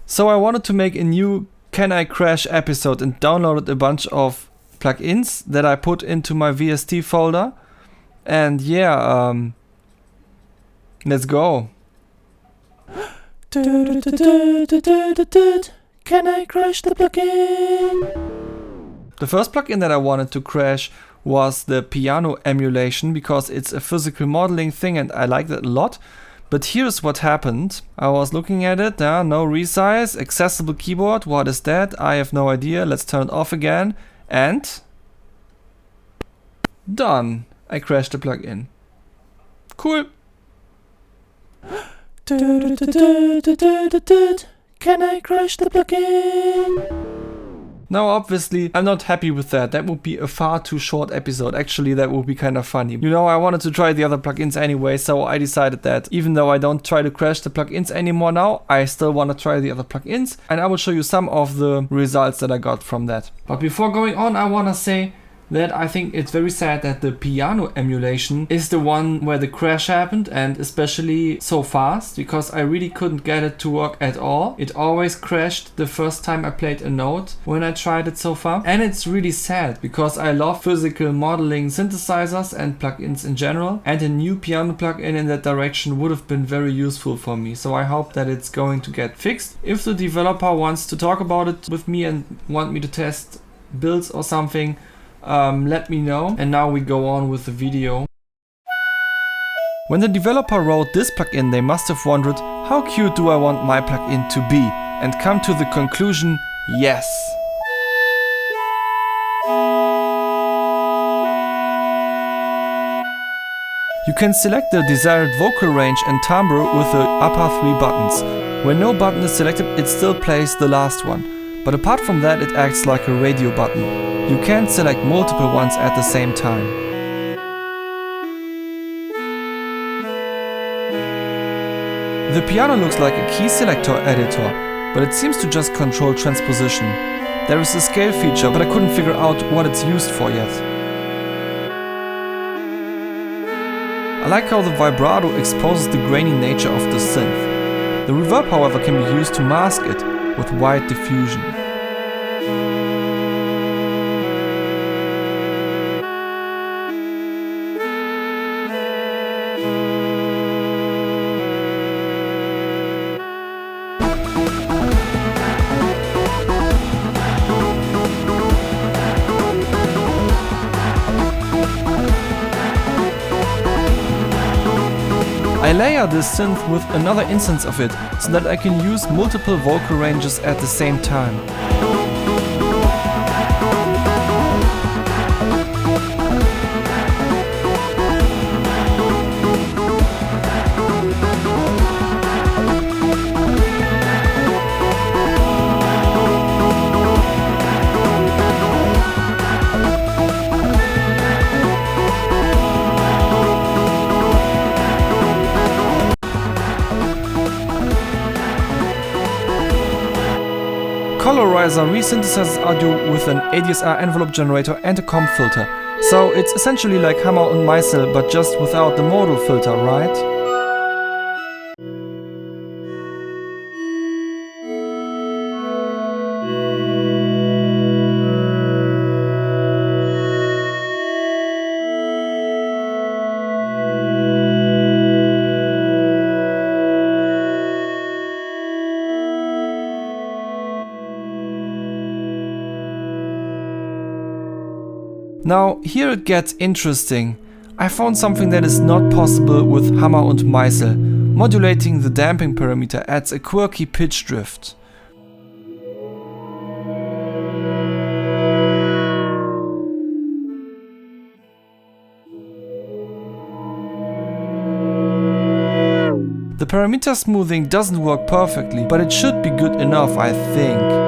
So I wanted to make a new Can I Crash episode and downloaded a bunch of plugins that I put into my VST folder. And yeah, let's go. Can I crash the plugin? The first plugin that I wanted to crash was the piano emulation because it's a physical modeling thing and I like that a lot. But here's what happened. I was looking at it, no resize, accessible keyboard, what is that? I have no idea, let's turn it off again. And done. I crashed the plugin. Cool. Can I crash the plugin? Now obviously I'm not happy with that. That would be a far too short episode. Actually that would be kind of funny. You know, I wanted to try the other plugins anyway, so I decided that even though I don't try to crash the plugins anymore now, I still want to try the other plugins and I will show you some of the results that I got from that. But before going on, I want to say that I think it's very sad that the piano emulation is the one where the crash happened, and especially so fast, because I really couldn't get it to work at all. It always crashed the first time I played a note when I tried it so far. And it's really sad because I love physical modeling synthesizers and plugins in general, and a new piano plugin in that direction would have been very useful for me. So I hope that it's going to get fixed. If the developer wants to talk about it with me and want me to test builds or something, let me know. And now we go on with the video. When the developer wrote this plugin, they must have wondered, how cute do I want my plugin to be? And come to the conclusion, yes. You can select the desired vocal range and timbre with the upper 3 buttons. When no button is selected, it still plays the last one. But apart from that, it acts like a radio button. You can select multiple ones at the same time. The piano looks like a key selector editor, but it seems to just control transposition. There is a scale feature, but I couldn't figure out what it's used for yet. I like how the vibrato exposes the grainy nature of the synth. The reverb, however, can be used to mask it with wide diffusion. I layer this synth with another instance of it, so that I can use multiple vocal ranges at the same time. Colorizer resynthesizes audio with an ADSR envelope generator and a comp filter. So it's essentially like Hammer and Meisel, but just without the modal filter, right? Now, here it gets interesting. I found something that is not possible with Hammer und Meisel. Modulating the damping parameter adds a quirky pitch drift. The parameter smoothing doesn't work perfectly, but it should be good enough, I think.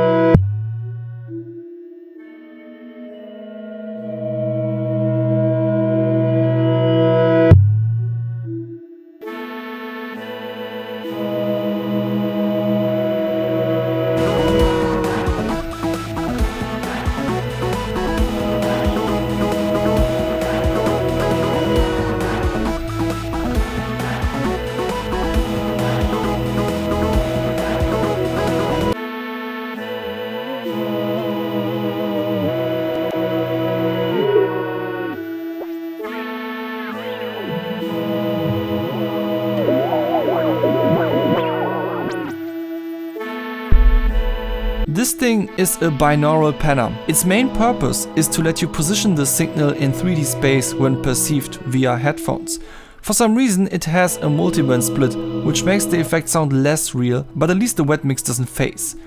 This thing is a binaural panner. Its main purpose is to let you position the signal in 3D space when perceived via headphones. For some reason it has a multiband split, which makes the effect sound less real, but at least the wet mix doesn't phase.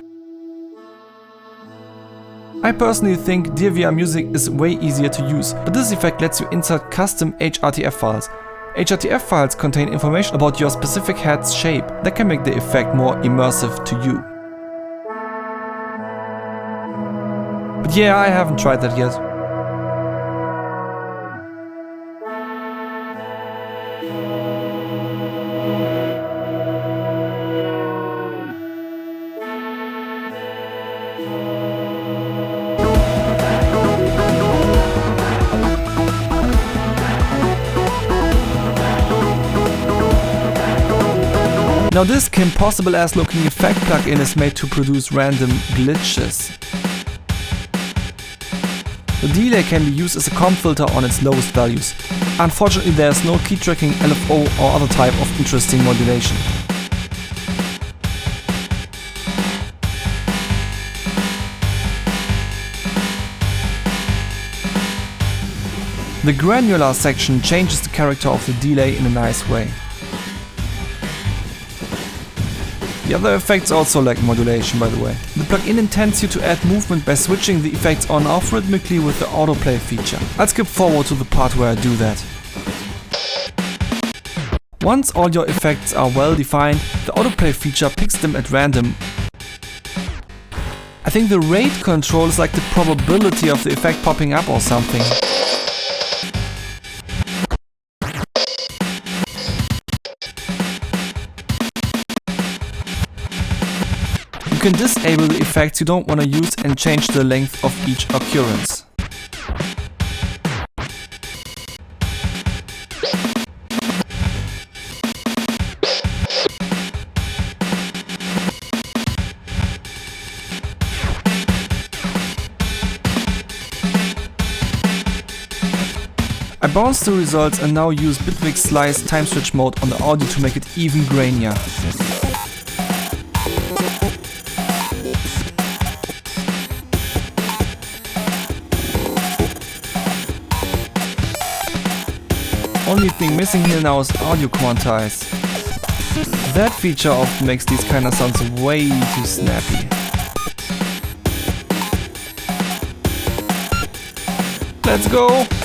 I personally think DeReMiLamb is way easier to use, but this effect lets you insert custom HRTF files. HRTF files contain information about your specific head's shape that can make the effect more immersive to you. But yeah, I haven't tried that yet. Now this Kim Possible ass looking effect plugin is made to produce random glitches. The delay can be used as a comp filter on its lowest values. Unfortunately there is no key tracking, LFO or other type of interesting modulation. The granular section changes the character of the delay in a nice way. The other effects also lack modulation, by the way. The plugin intends you to add movement by switching the effects on off rhythmically with the autoplay feature. I'll skip forward to the part where I do that. Once all your effects are well defined, the autoplay feature picks them at random. I think the rate control is like the probability of the effect popping up or something. You can disable the effects you don't want to use and change the length of each occurrence. I bounced the results and now use Bitwig Slice time switch mode on the audio to make it even grainier. Only thing missing here now is audio quantize. That feature often makes these kind of sounds way too snappy. Let's go!